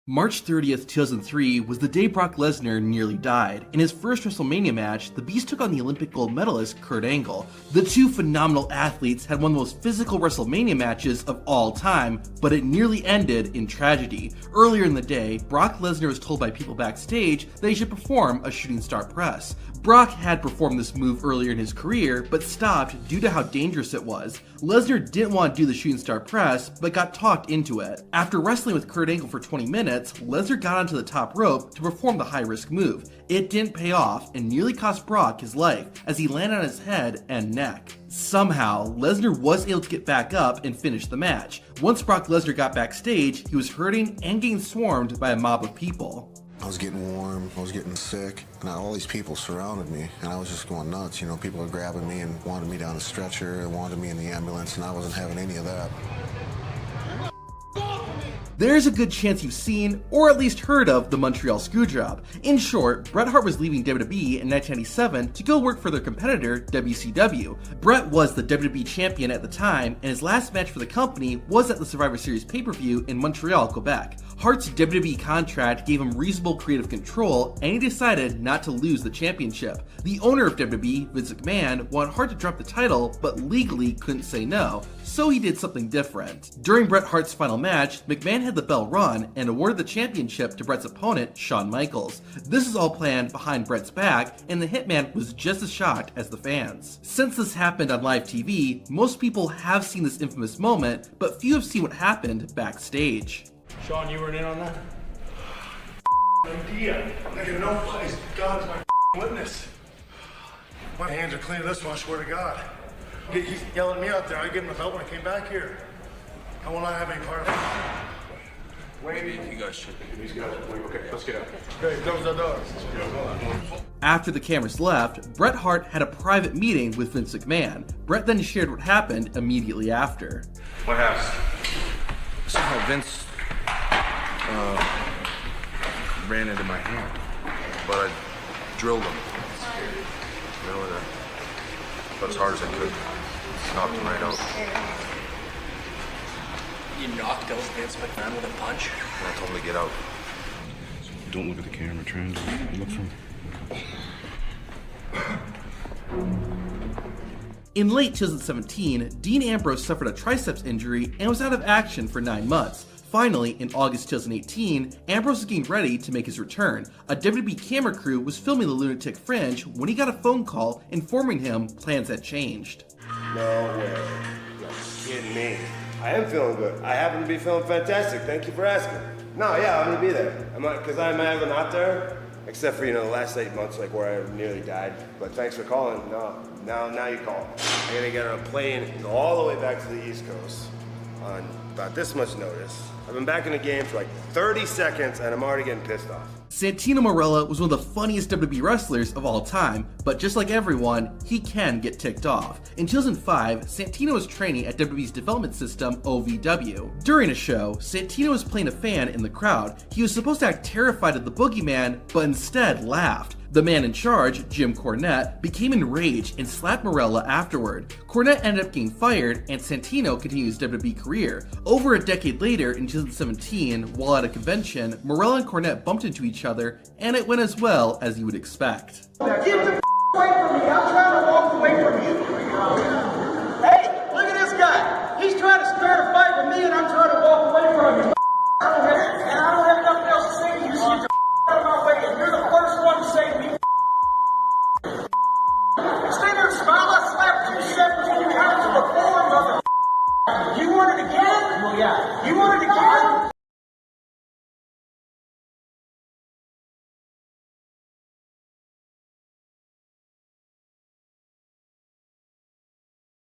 March 30th, 2003 was the day Brock Lesnar nearly died. In his first WrestleMania match, the Beast took on the Olympic gold medalist Kurt Angle. The two phenomenal athletes had one of the most physical WrestleMania matches of all time, but it nearly ended in tragedy. Earlier in the day, Brock Lesnar was told by people backstage that he should perform a shooting star press. Brock had performed this move earlier in his career, but stopped due to how dangerous it was. Lesnar didn't want to do the shooting star press, but got talked into it. After wrestling with Kurt Angle for 20 minutes, Lesnar got onto the top rope to perform the high-risk move. It didn't pay off and nearly cost Brock his life as he landed on his head and neck. Somehow, Lesnar was able to get back up and finish the match. Once Brock Lesnar got backstage, he was hurting and getting swarmed by a mob of people. I was getting warm, I was getting sick, and all these people surrounded me, and I was just going nuts. You know, people were grabbing me and wanted me down the stretcher, and wanted me in the ambulance, and I wasn't having any of that. There's a good chance you've seen, or at least heard of, the Montreal Screwjob. In short, Bret Hart was leaving WWE in 1997 to go work for their competitor, WCW. Bret was the WWE champion at the time, and his last match for the company was at the Survivor Series pay-per-view in Montreal, Quebec. Hart's WWE contract gave him reasonable creative control, and he decided not to lose the championship. The owner of WWE, Vince McMahon, wanted Hart to drop the title, but legally couldn't say no, so he did something different. During Bret Hart's final match, McMahon had the bell run and awarded the championship to Bret's opponent, Shawn Michaels. This is all planned behind Bret's back, and the Hitman was just as shocked as the fans. Since this happened on live TV, most people have seen this infamous moment, but few have seen what happened backstage. Shawn, you weren't in on that? Idea. Nigga, no place. God's my witness. My hands are clean of this one, I swear to God. He's yelling at me out there. I gave him a belt when I came back here. I will not have any part of it. Wait, you guys should. These guys, okay, let's get out. Okay, those are those. After the cameras left, Bret Hart had a private meeting with Vince McMahon. Bret then shared what happened immediately after. What happened? Somehow Vince ran into my hand, but I drilled him. Really, about as hard as I could. Knocked him right out. You knocked out Vince McMahon with a punch? And I told him to get out. Don't look at the camera, try and look from... In late 2017, Dean Ambrose suffered a triceps injury and was out of action for 9 months. Finally, in August 2018, Ambrose was getting ready to make his return. A WWE camera crew was filming the Lunatic Fringe when he got a phone call informing him plans had changed. No way. You're kidding me. I am feeling good. I happen to be feeling fantastic. Thank you for asking. No, yeah, I'm gonna be there. Because I'm ever not there, except for, the last 8 months, like where I nearly died. But thanks for calling. No, now you call. I'm gonna get on a plane and go all the way back to the East Coast on about this much notice. I've been back in the game for like 30 seconds and I'm already getting pissed off. Santino Marella was one of the funniest WWE wrestlers of all time, but just like everyone, he can get ticked off. In 2005, Santino was training at WWE's development system, OVW. During a show, Santino was playing a fan in the crowd. He was supposed to act terrified of the boogeyman, but instead laughed. The man in charge, Jim Cornette, became enraged and slapped Marella afterward. Cornette ended up getting fired, and Santino continued his WWE career. Over a decade later, in 2017, while at a convention, Marella and Cornette bumped into each other, and it went as well as you would expect. Get the away from me! I'm trying to walk away from you. Hey, look at this guy. He's trying to start a fight with me, and I'm trying to walk away from him. And I don't have nothing else to say to you, so you get out of my way. And you're the first one to say to me, stay there and smile. I slapped you 17 times before, mother. You want it again? Well, yeah. You want it again?